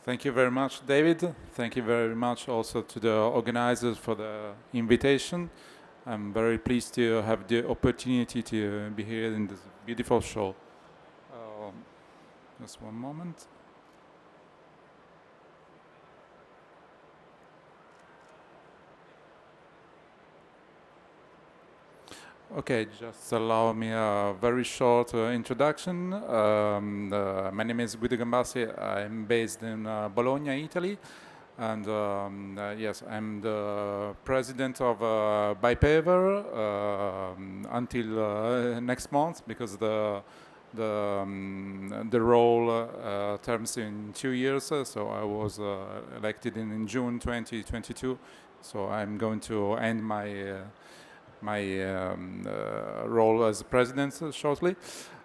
Thank you very much, David. Thank you very much also to the organizers for the invitation. I'm very pleased to have the opportunity to be here in this beautiful show. Just one moment. Okay, just allow me a very short introduction. My name is Guido Gambassi. I'm based in Bologna, Italy. And yes, I'm the president of BIPAVER until next month, because the role terms in 2 years. So I was elected in June 2022. So I'm going to end my role as president shortly.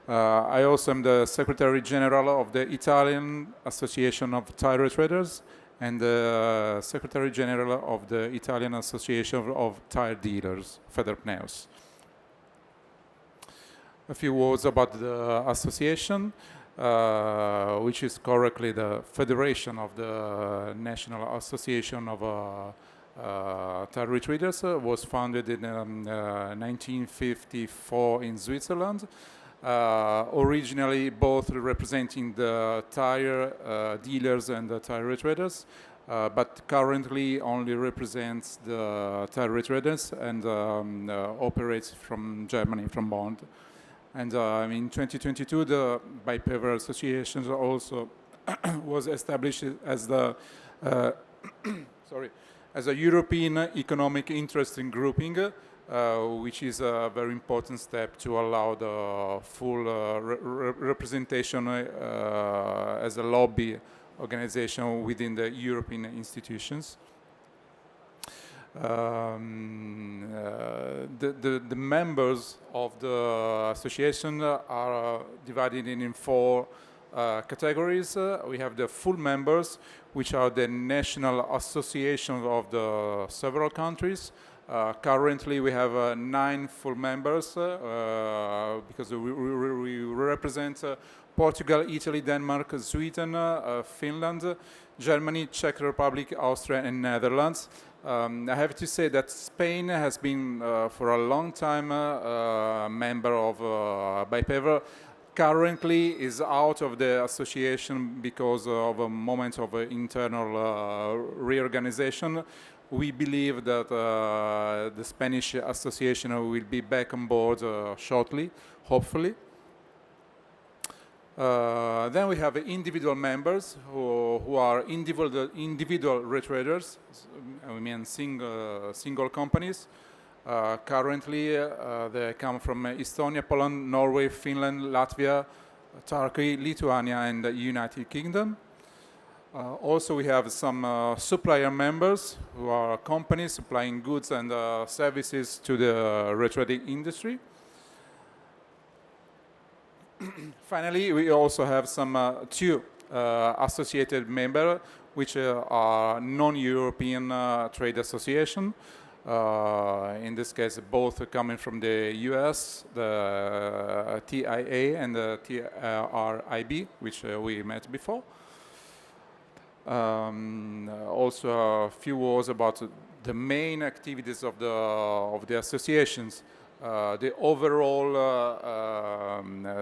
I also am the Secretary General of the Italian Association of Tire Traders and the Secretary General of the Italian Association of Tire Dealers, Federpneus. A few words about the association, which is correctly the Federation of the National Association of Tire Retreaders, was founded in 1954 in Switzerland, originally both representing the tire dealers and the tire retreaders, but currently only represents the tire retreaders and operates from Germany, from Bonn. And in 2022, the BIPAVER Association also was established as the as a European economic interest grouping, which is a very important step to allow the full representation as a lobby organization within the European institutions. The members of the association are divided in 4 categories. We have the full members, which are the national associations of the several countries. Currently, we have 9 full members because we represent Portugal, Italy, Denmark, Sweden, Finland, Germany, Czech Republic, Austria, and Netherlands. I have to say that Spain has been for a long time member of BIPAVER. Currently is out of the association because of a moment of internal reorganization. We believe that the Spanish association will be back on board shortly, hopefully. Then we have individual members who are individual retraders, I mean single companies. Currently, they come from Estonia, Poland, Norway, Finland, Latvia, Turkey, Lithuania, and the United Kingdom. Also, we have some supplier members who are companies supplying goods and services to the retreading industry. Finally, we also have some 2 associated members, which are non-European trade association. In this case, both coming from the US, the TIA and the TRIB, which we met before. Also, a few words about the main activities of the associations. The overall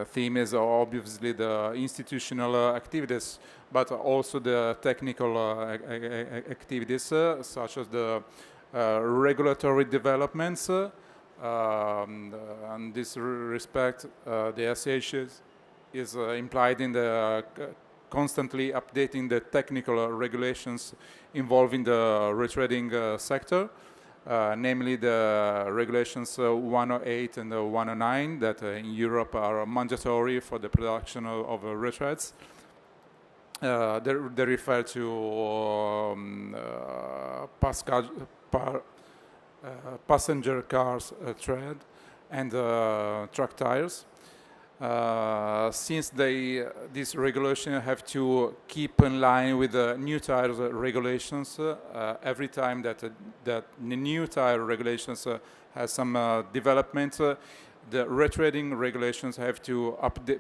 theme is obviously the institutional activities, but also the technical activities, such as the regulatory developments. In this respect, the association is implied in the constantly updating the technical regulations involving the retreading sector, namely the regulations 108 and 109 that in Europe are mandatory for the production of retreads. They refer to passenger cars tread and truck tires. Since this regulation have to keep in line with the new tires regulations, every time that the new tire regulations has some development, the retreading regulations have to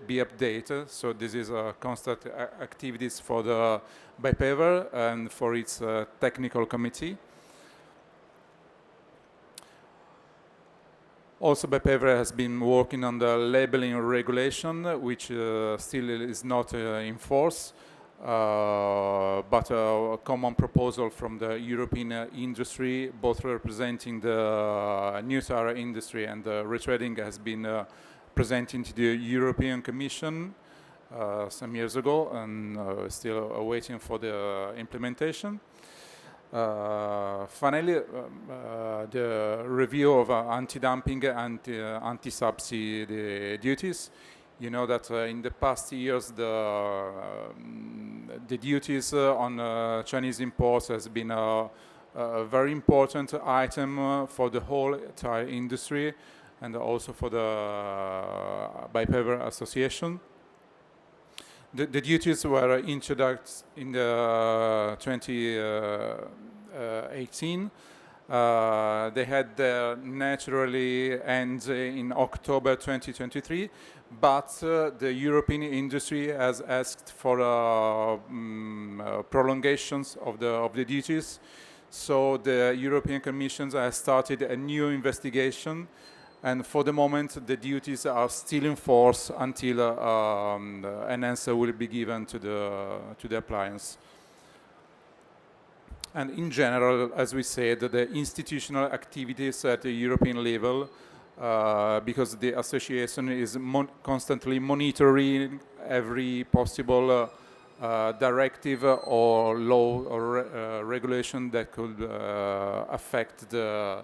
be updated. So this is a constant activities for the BIPAVER and for its technical committee. Also, BIPAVER has been working on the labeling regulation, which still is not in force, but a common proposal from the European industry, both representing the new tire industry and the retreading, has been presented to the European Commission some years ago, and still waiting for the implementation. Finally, the review of anti-dumping and anti-subsidy duties. You know that in the past years the duties on Chinese imports has been a very important item for the whole tire industry and also for the BIPAVER Association. The duties were introduced in the 2018. They had their naturally end in October 2023, but the European industry has asked for prolongations of the duties. So the European Commission has started a new investigation. And for the moment, the duties are still in force until an answer will be given to the appliance. And in general, as we said, the institutional activities at the European level, because the association is constantly monitoring every possible directive or law or regulation that could affect the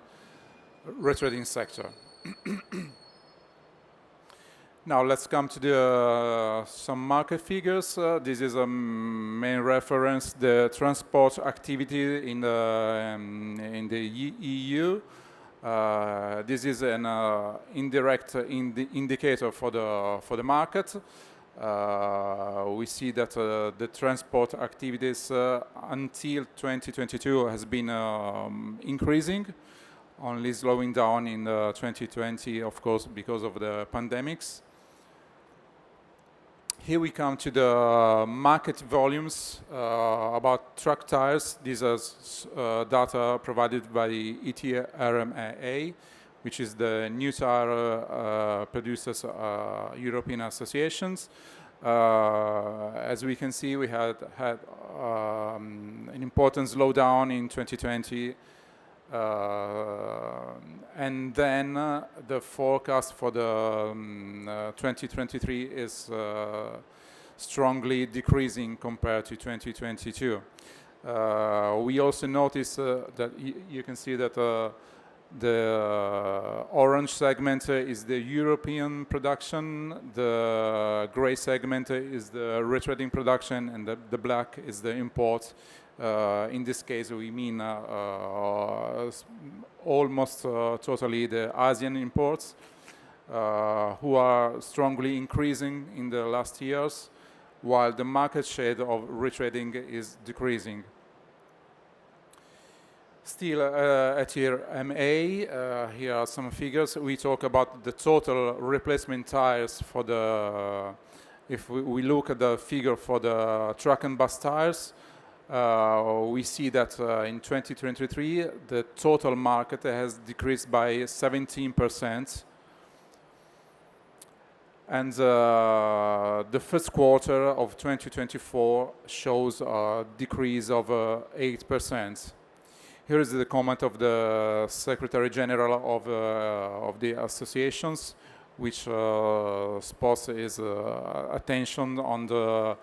retreading sector. Now let's come to some market figures. This is a main reference, the transport activity in the EU. This is an indirect indicator for the market. We see that the transport activities until 2022 has been increasing, only slowing down in 2020, of course, because of the pandemics. Here we come to the market volumes about truck tires. These are data provided by ETRMA, which is the new tire producers European associations. As we can see, we had an important slowdown in 2020. And then the forecast for the 2023 is strongly decreasing compared to 2022. We also notice that you can see that the orange segment is the European production, the gray segment is the retreading production, and the black is the import. In this case, we mean almost totally the Asian imports, who are strongly increasing in the last years, while the market share of retreading is decreasing. Still at here MA, here are some figures. We talk about the total replacement tires for the, if we look at the figure for the truck and bus tires, we see that in 2023 the total market has decreased by 17%, and the first quarter of 2024 shows a decrease of 8%. Here is the comment of the Secretary General of the associations, which spots his attention on the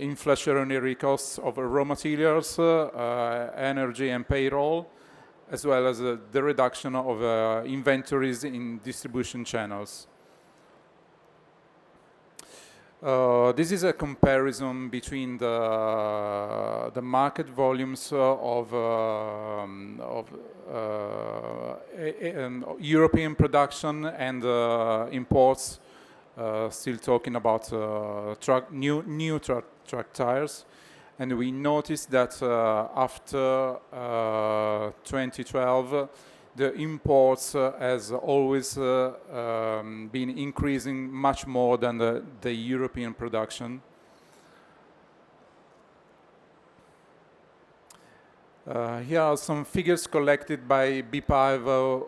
inflationary costs of raw materials, energy and payroll, as well as the reduction of inventories in distribution channels. This is a comparison between the market volumes of European production and imports. Still talking about new truck tires, and we noticed that after 2012, the imports has always been increasing much more than the European production. Here are some figures collected by BIPAVER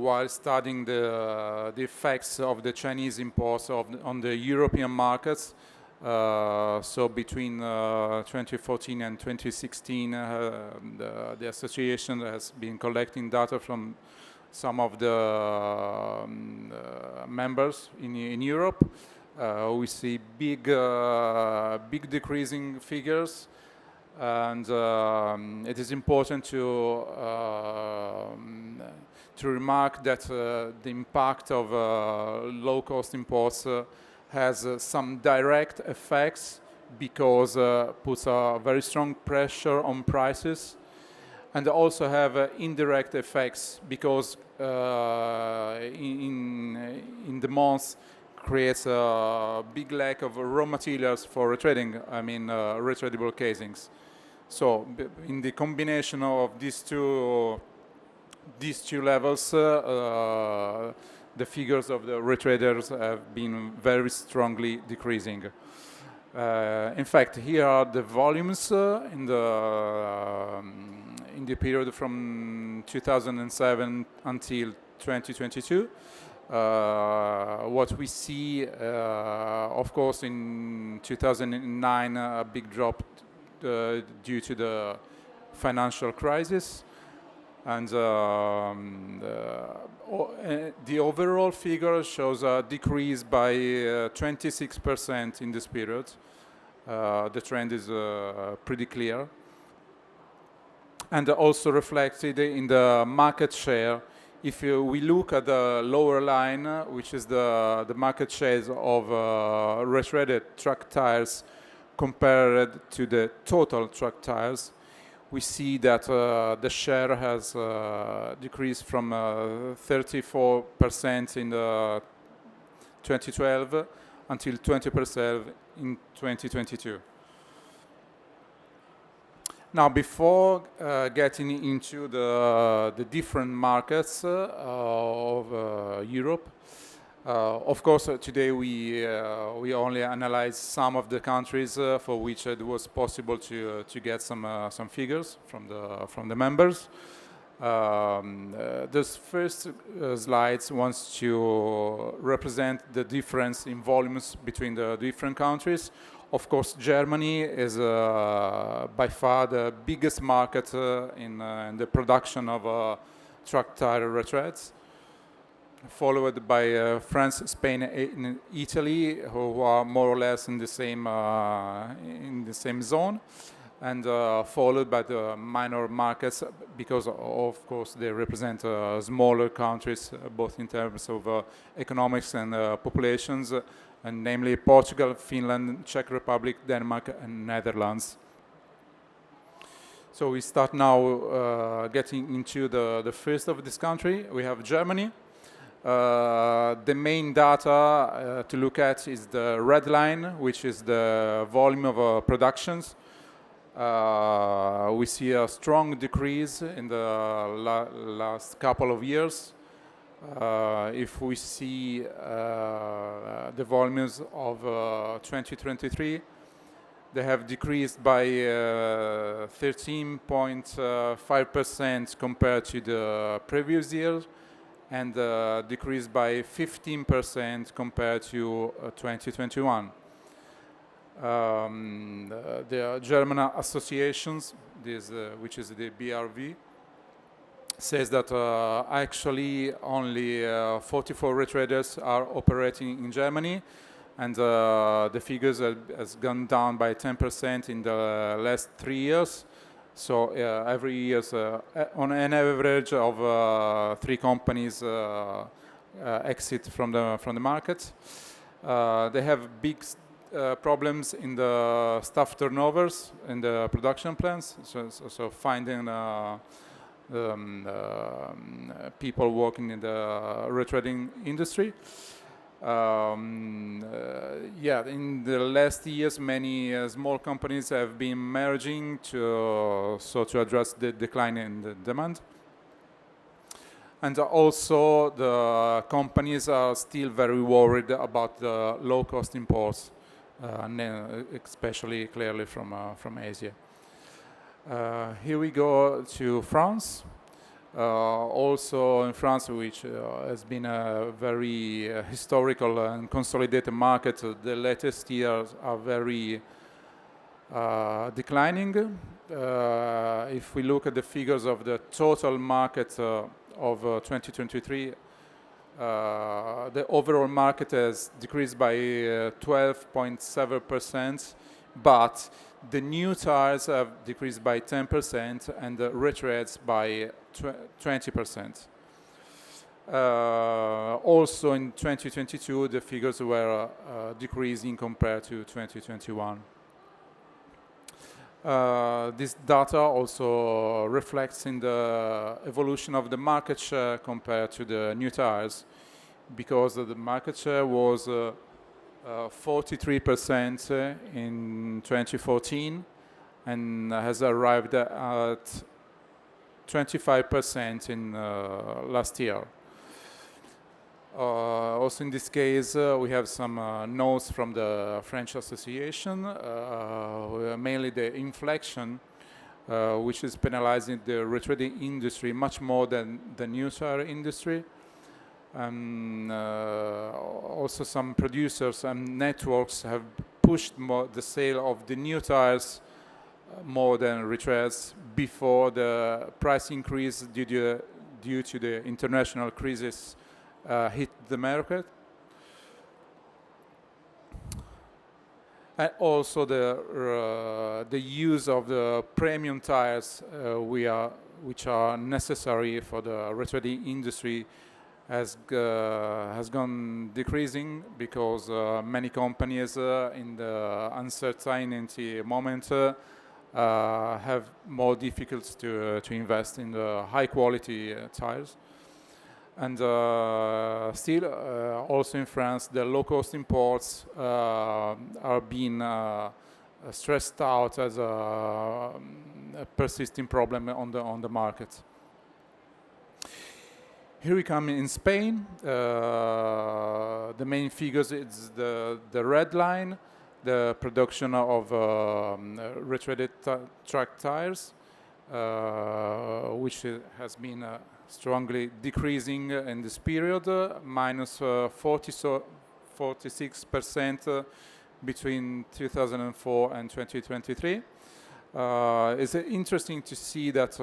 while studying the effects of the Chinese imports on the European markets. So between 2014 and 2016, the association has been collecting data from some of the members in Europe. We see big decreasing figures. And it is important to remark that the impact of low-cost imports has some direct effects because puts a very strong pressure on prices, and also have indirect effects because in the months creates a big lack of raw materials for retreading, I mean retreadable casings. So in the combination of these two levels, the figures of the retreaders have been very strongly decreasing. In fact, here are the volumes in the period from 2007 until 2022. What we see, of course, in 2009, a big drop due to the financial crisis, and the overall figure shows a decrease by 26% in this period. The trend is pretty clear, and also reflected in the market share. If we look at the lower line, which is the market shares of retreaded truck tires compared to the total truck tires, we see that the share has decreased from 34% in 2012 until 20% in 2022. Now, before getting into the different markets of Europe, of course, today we only analyze some of the countries for which it was possible to get some figures from the members. This first slides wants to represent the difference in volumes between the different countries. Of course, Germany is by far the biggest market in the production of truck tire retreads, followed by France, Spain, and Italy, who are more or less in the same zone, and followed by the minor markets because, of course, they represent smaller countries, both in terms of economics and populations, and namely Portugal, Finland, Czech Republic, Denmark, and Netherlands. So we start now getting into the first of this country. We have Germany. The main data to look at is the red line, which is the volume of productions. We see a strong decrease in the last couple of years. If we see the volumes of 2023, they have decreased by 13.5% compared to the previous year, and decreased by 15% compared to 2021. The German associations, which is the BRV, says that actually only 44 retreaders are operating in Germany, and the figures has gone down by 10% in the last 3 years. So every year, on an average of 3 companies exit from the market. They have big problems in the staff turnovers in the production plants, so finding people working in the retreading industry. In the last years, many small companies have been merging to address the decline in the demand. And also the companies are still very worried about the low-cost imports, especially clearly from Asia. Here we go to France. Also in France, which has been a very historical and consolidated market, the latest years are very declining. If we look at the figures of the total market of 2023, the overall market has decreased by 12.7%, but the new tires have decreased by 10% and the retreads by 20%. Also in 2022, the figures were decreasing compared to 2021. This data also reflects in the evolution of the market share compared to the new tires, because the market share was 43% in 2014 and has arrived at 25% in last year. Also in this case, we have some notes from the French Association, mainly the inflation, which is penalizing the retreading industry much more than the new tire industry. Also some producers and networks have pushed more the sale of the new tires more than retreads before the price increase due to the international crisis hit the market. And also the use of the premium tires which are necessary for the retreading industry has gone decreasing, because many companies in the uncertainty moment have more difficulties to invest in the high quality tires. And still, also in France, the low-cost imports are being stressed out as a persisting problem on the market. Here we come in Spain. The main figures is the red line, the production of retreaded truck tires, which has been strongly decreasing in this period, minus 46% between 2004 and 2023. It's interesting to see that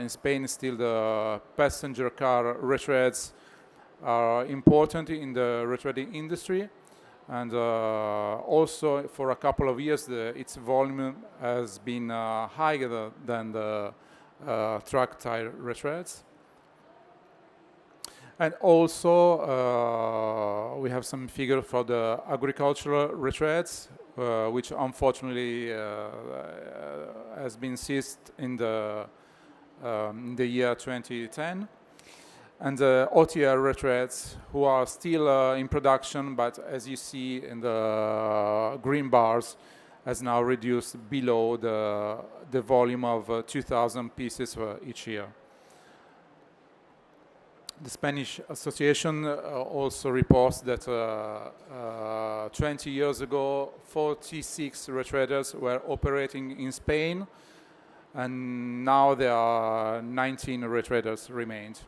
in Spain still the passenger car retreads are important in the retreading industry, and also for a couple of years its volume has been higher than the truck tire retreads. And also we have some figures for the agricultural retreads, which unfortunately has been seized in the year 2010. And the OTR retreads, who are still in production, but as you see in the green bars, has now reduced below the volume of 2,000 pieces each year. The Spanish Association also reports that 20 years ago, 46 retreaders were operating in Spain, and now there are 19 retreaders remained.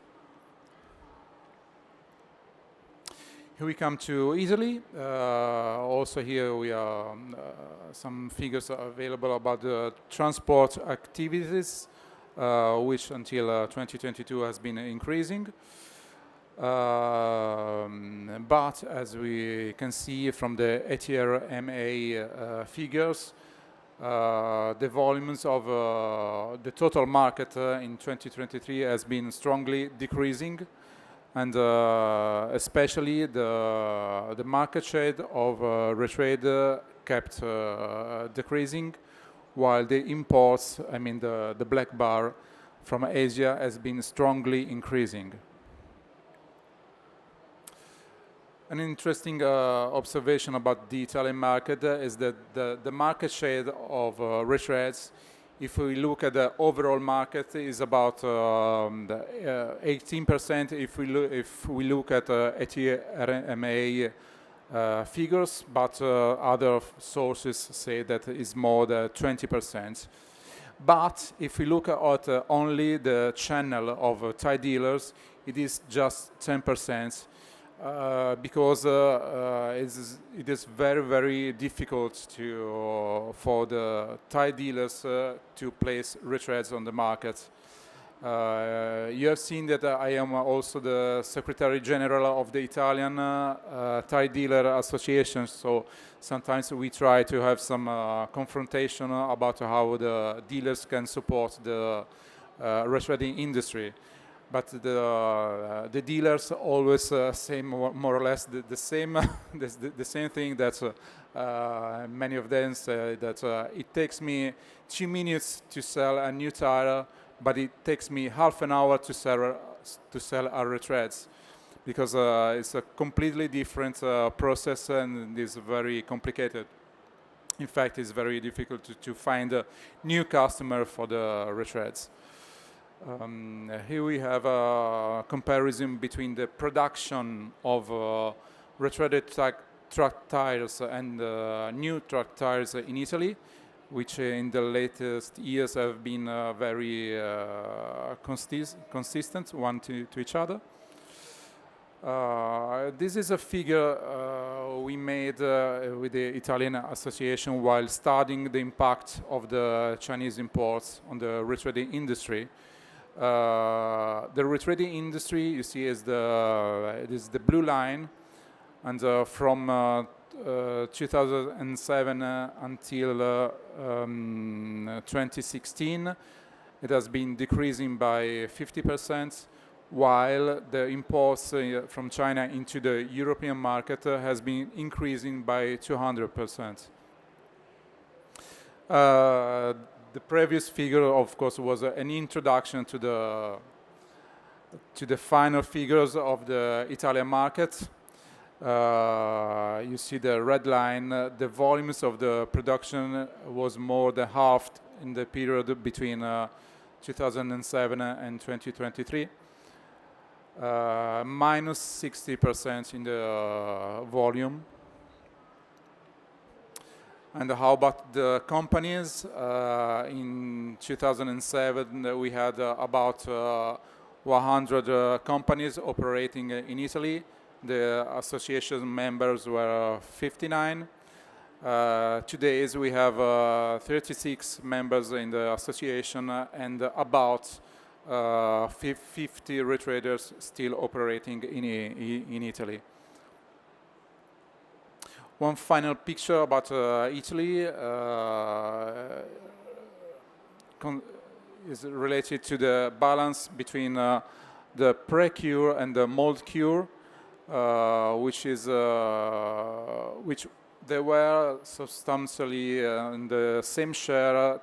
Here we come to Italy. Also here we are some figures are available about the transport activities, which until 2022 has been increasing. But as we can see from the ATRMA figures, the volumes of the total market in 2023 has been strongly decreasing, and especially the market share of retread kept decreasing, while the imports, I mean the black bar from Asia, has been strongly increasing. An interesting observation about the Italian market is that the market share of retreads If we look at the overall market, is about 18%. If we look at ATRMA figures, but other sources say that is more than 20%. But if we look at only the channel of Thai dealers, it is just 10%. Because it is very, very difficult for the Thai dealers to place retreads on the market. You have seen that I am also the Secretary General of the Italian Thai Dealer Association, so sometimes we try to have some confrontation about how the dealers can support the retreading industry. But the dealers always say more or less the same the same thing, that many of them say that it takes me 2 minutes to sell a new tire, but it takes me half an hour to sell a retreads, because it's a completely different process and it's very complicated. In fact, it's very difficult to find a new customer for the retreads. Here we have a comparison between the production of retreaded truck tires and new truck tires in Italy, which in the latest years have been very consistent one to each other. This is a figure we made with the Italian Association while studying the impact of the Chinese imports on the retreading industry. The retreading industry, you see, it is the blue line, and from 2007 until 2016, it has been decreasing by 50%, while the imports from China into the European market has been increasing by 200%. The previous figure, of course, was an introduction to the final figures of the Italian market. You see the red line. The volumes of the production was more than halved in the period between 2007 and 2023. Minus 60% in the volume. And how about the companies? In 2007, we had about 100 companies operating in Italy. The association members were 59. Today, we have 36 members in the association and about 50 retreaders still operating in Italy. One final picture about Italy is related to the balance between the pre-cure and the mold cure, which they were substantially in the same share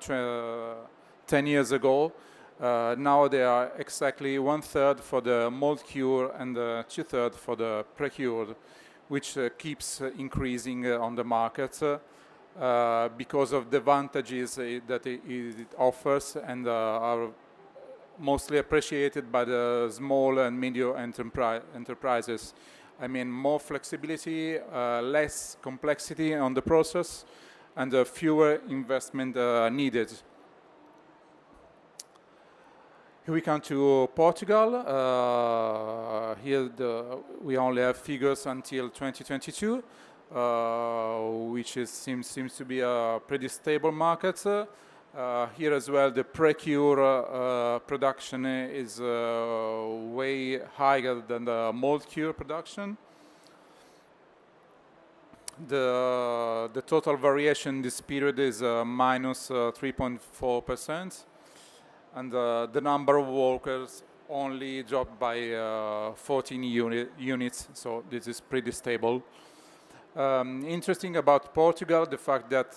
10 years ago. Now they are exactly 1/3 for the mold cure and 2/3 for the pre-cured, which keeps increasing on the market because of the advantages that it offers and are mostly appreciated by the small and medium enterprises. I mean, more flexibility, less complexity on the process, and fewer investment needed. Here we come to Portugal. Here we only have figures until 2022, which seems to be a pretty stable market. Here as well, the pre-cure production is way higher than the mold cure production. The total variation this period is minus 3.4%. And the number of workers only dropped by 14 units, so this is pretty stable. Interesting about Portugal, the fact that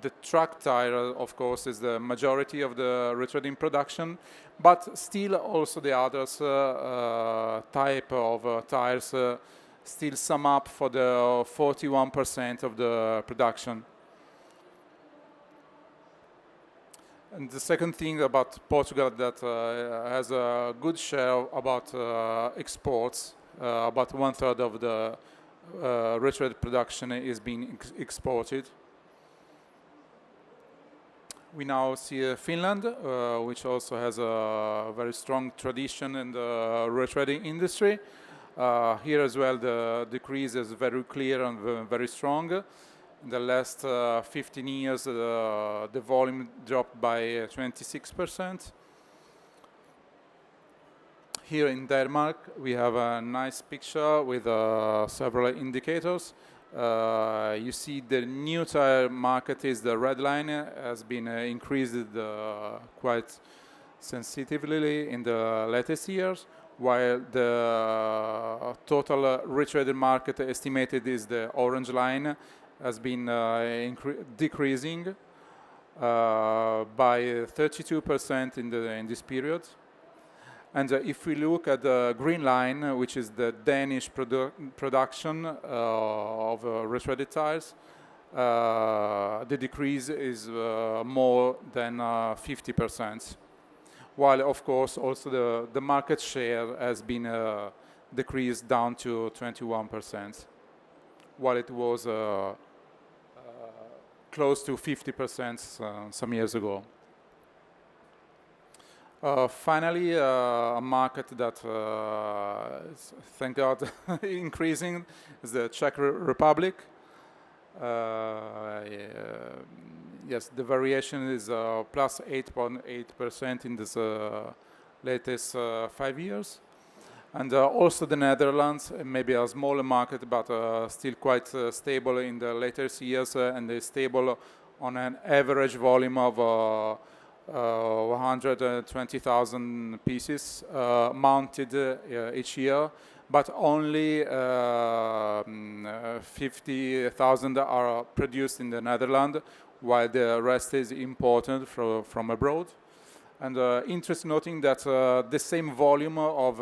the truck tire, of course, is the majority of the retreading production, but still also the others type of tires still sum up for the 41% of the production. And the second thing about Portugal that has a good share about exports. About 1/3 of the retread production is being exported. We now see Finland, which also has a very strong tradition in the retreading industry. Here as well, the decrease is very clear and very strong. In the last 15 years, the volume dropped by 26%. Here in Denmark, we have a nice picture with several indicators. You see the new tire market is the red line, has been increased quite sensitively in the latest years, while the total retreaded market estimated is the orange line, has been decreasing by 32% in this period. And if we look at the green line, which is the Danish production of retreaded tires, the decrease is more than 50%. While, of course, also the market share has been decreased down to 21%, while it was close to 50% some years ago. Finally, a market that, thank God, increasing is the Czech Republic. Yes, the variation is plus 8.8% in this latest 5 years. And also the Netherlands, maybe a smaller market, but still quite stable in the latest years, and is stable on an average volume of 120,000 pieces mounted each year, but only 50,000 are produced in the Netherlands, while the rest is imported from abroad. And interest noting that the same volume of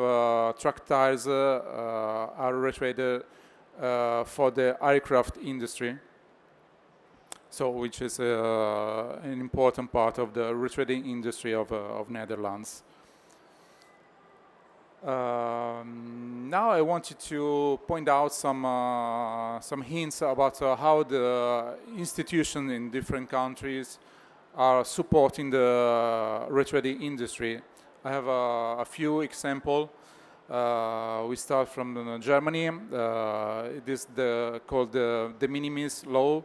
truck tires are retreaded for the aircraft industry. So, which is an important part of the retreading industry of Netherlands. Now I wanted to point out some hints about how the institutions in different countries are supporting the retreading industry. I have a few examples. We start from Germany. It is called the de minimis law.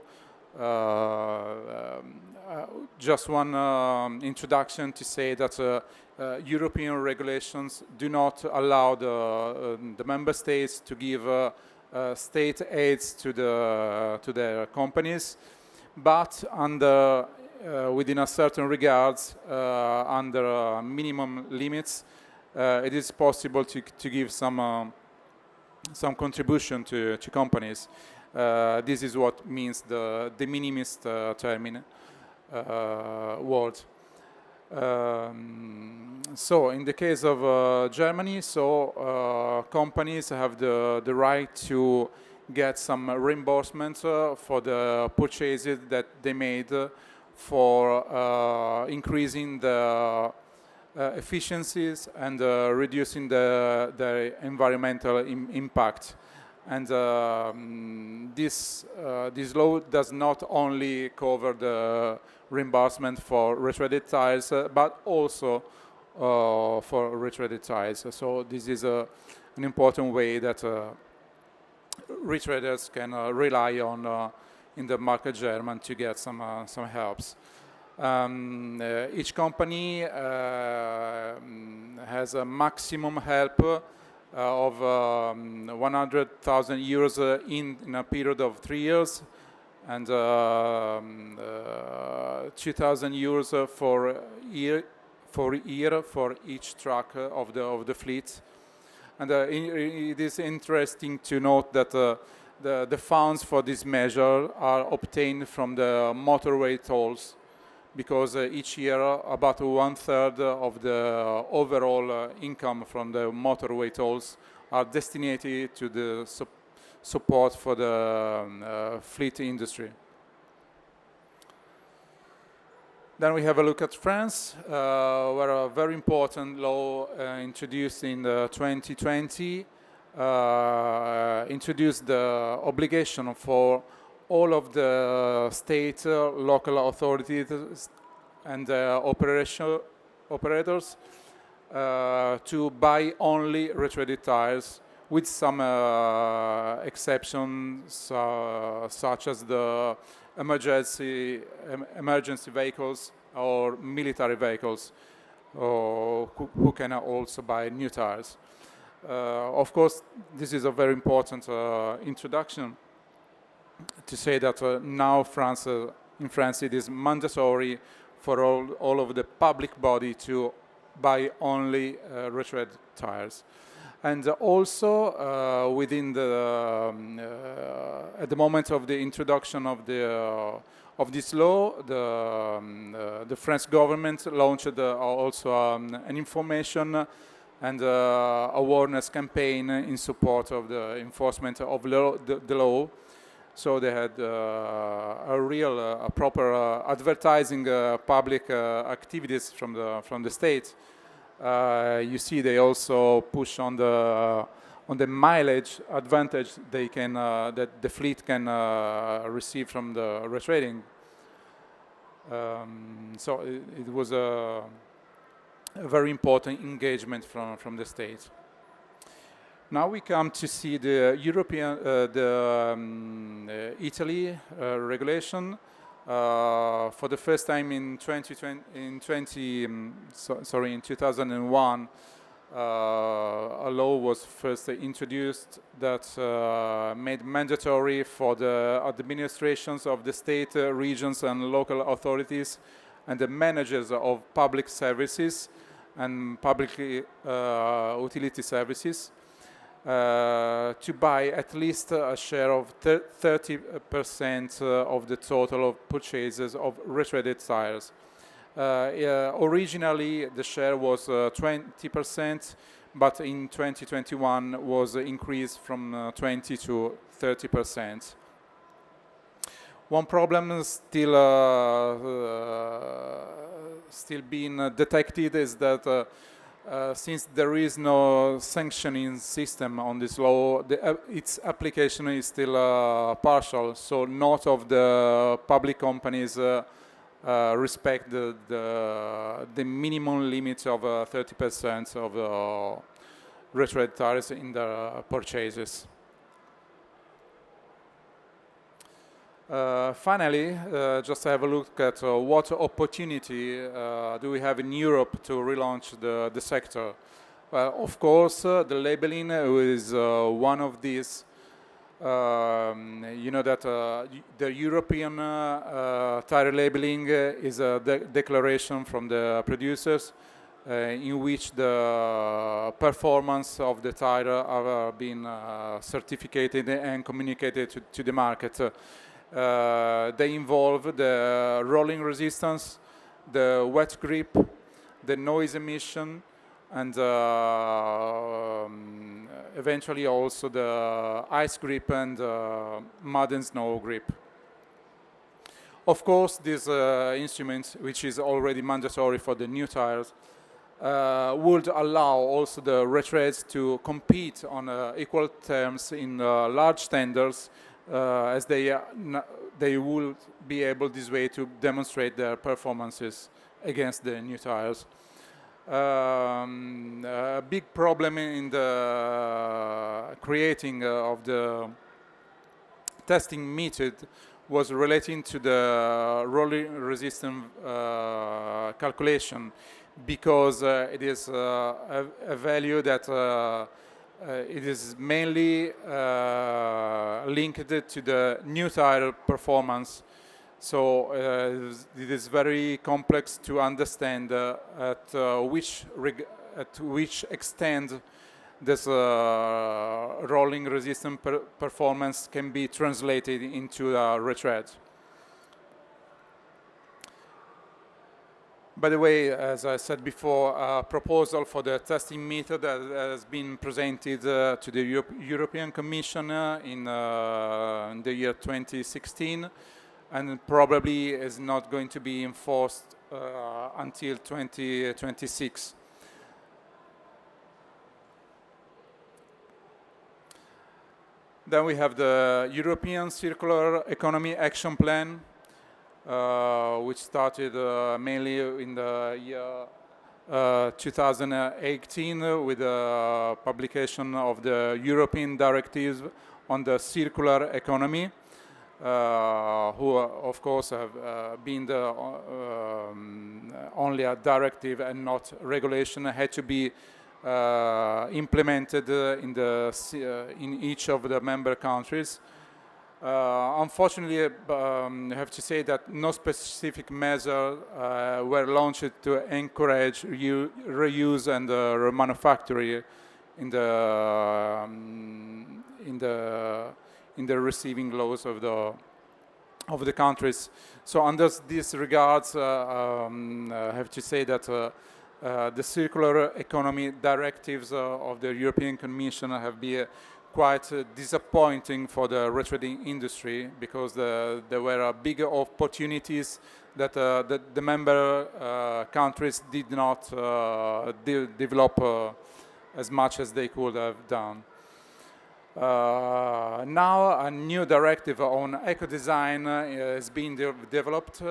Just one introduction to say that European regulations do not allow the member states to give state aids to their companies, but within a certain regards, under minimum limits, it is possible to give some contribution to companies. This is what means the de minimis term word. So in the case of Germany, companies have the right to get some reimbursement for the purchases that they made for increasing the efficiencies and reducing the environmental impact. And this law does not only cover the reimbursement for retreaded tires, but also for retreaded tires. So this is an important way that retreaders can rely on in the market German to get some helps. Each company has a maximum help of 100,000 euros in a period of 3 years, and 2,000 euros for year for each truck of the fleet. And it is interesting to note that the funds for this measure are obtained from the motorway tolls, because each year about 1/3 of the overall income from the motorway tolls are destined to the support for the fleet industry. Then we have a look at France, where a very important law introduced in 2020 introduced the obligation for all of the state, local authorities and operators to buy only retreaded tires, with some exceptions such as the emergency vehicles or military vehicles, who can also buy new tires. Of course, this is a very important introduction to say that now in France it is mandatory for all of the public body to buy only retread tires. And also within at the moment of the introduction of this law, the French government launched also an information and awareness campaign in support of the enforcement of the law. So they had a proper advertising public activities from the state. You see, they also push on the mileage advantage they can that the fleet can receive from the retreading. So it was a very important engagement from the state. Now we come to see the European, Italy regulation. For the first time in 2001, a law was first introduced that made mandatory for the administrations of the state, regions and local authorities and the managers of public services and public utility services to buy at least a share of 30% of the total of purchases of retreaded tires. Originally, the share was 20%, but in 2021 was increased from 20 to 30%. One problem still being detected is that since there is no sanctioning system on this law, its application is still partial. So not of the public companies respect the minimum limit of 30% of retread tires in their purchases. Finally, just have a look at what opportunity do we have in Europe to relaunch the sector. Well, of course, the labeling is one of these. You know that the European tire labeling is a declaration from the producers in which the performance of the tire are being certificated and communicated to the market. They involve the rolling resistance, the wet grip, the noise emission, and eventually also the ice grip and mud and snow grip. Of course, this instrument, which is already mandatory for the new tires, would allow also the retreads to compete on equal terms in large tenders, as they will be able this way to demonstrate their performances against the new tires. A big problem in the creating of the testing method was relating to the rolling resistance calculation, because it is a value that it is mainly linked to the new tire performance. So it is very complex to understand at which extent this rolling resistance performance can be translated into a retread. By the way, as I said before, a proposal for the testing method has been presented to the European Commission in the year 2016. and probably is not going to be enforced until 2026. Then we have the European Circular Economy Action Plan, which started mainly in the year 2018 with the publication of the European Directive on the Circular Economy, who of course have been the only a directive and not regulation, had to be implemented in each of the member countries. Unfortunately, I have to say that no specific measures were launched to encourage reuse and remanufacture in the receiving laws of the countries. So, under these regards, I have to say that the circular economy directives of the European Commission have been quite disappointing for the retreading industry, because there were big opportunities that the member countries did not develop as much as they could have done. Now a new directive on eco-design is being developed.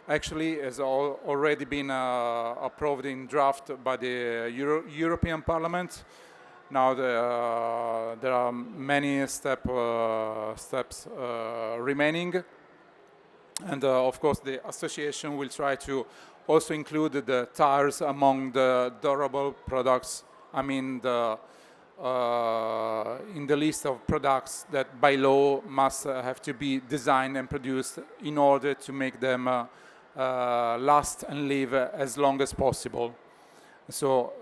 Actually, has already been approved in draft by the European Parliament. Now there are many steps remaining, and of course the association will try to also include the tires among the durable products. I mean, in the list of products that by law must have to be designed and produced in order to make them last and live as long as possible. So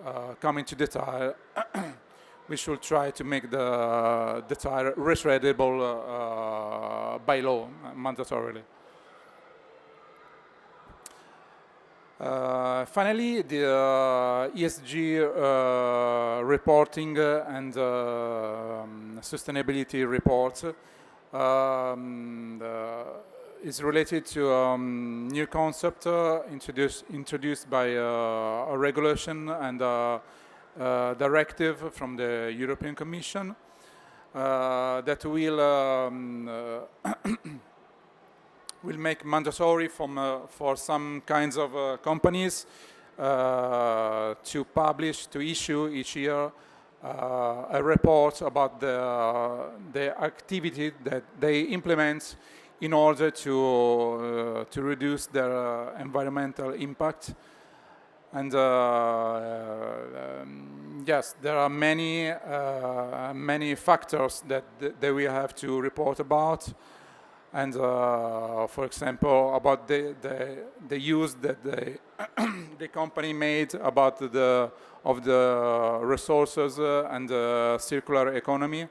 coming to the tire, we should try to make the tire retreadable by law, mandatorily. Finally, the ESG reporting and sustainability report is related to a new concept introduced by a regulation and a directive from the European Commission that will make mandatory for some kinds of companies to issue each year a report about the activity that they implement in order to reduce their environmental impact. And yes, there are many factors that they will have to report about. And for example, about the use that the company made about the resources and the circular economy,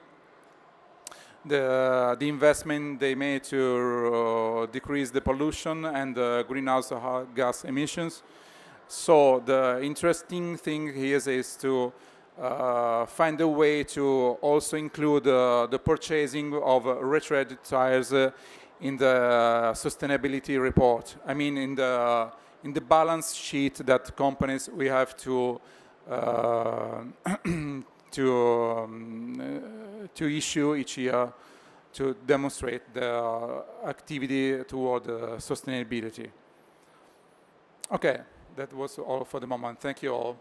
the investment they made to decrease the pollution and the greenhouse gas emissions. So the interesting thing here is to find a way to also include the purchasing of retreaded tires in the sustainability report. I mean, in the balance sheet that companies we have to issue each year to demonstrate the activity toward sustainability. Okay, that was all for the moment. Thank you all.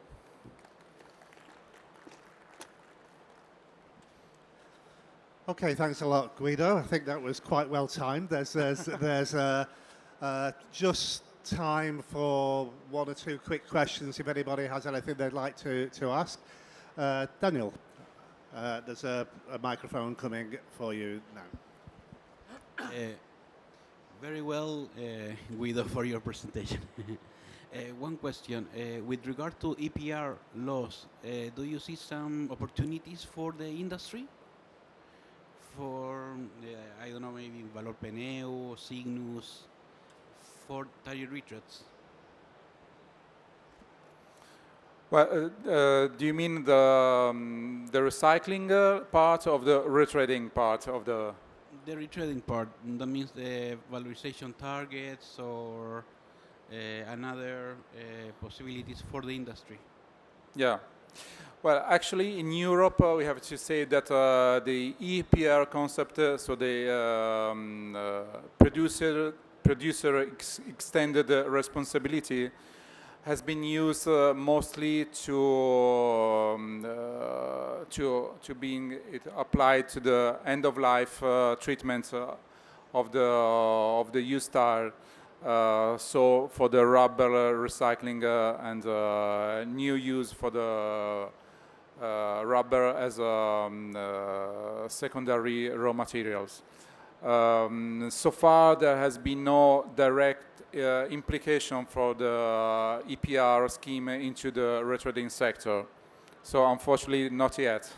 Okay, thanks a lot, Guido. I think that was quite well timed. There's just time for one or two quick questions if anybody has anything they'd like to ask. Daniel, there's a microphone coming for you now. Very well, Guido, for your presentation. One question, with regard to EPR laws, do you see some opportunities for the industry? For, I don't know, maybe Valor Peneo, Cygnus, for tire retreads? Well, do you mean the recycling part of the retreading part of the? The retreading part, that means the valorization targets or another possibilities for the industry. Yeah. Well, actually, in Europe, we have to say that the EPR concept, so the producer extended responsibility, has been used mostly to being applied to the end of life treatment of the used tire. So for the rubber recycling and new use for the rubber as secondary raw materials. So far, there has been no direct implication for the EPR scheme into the retreading sector. So unfortunately, not yet.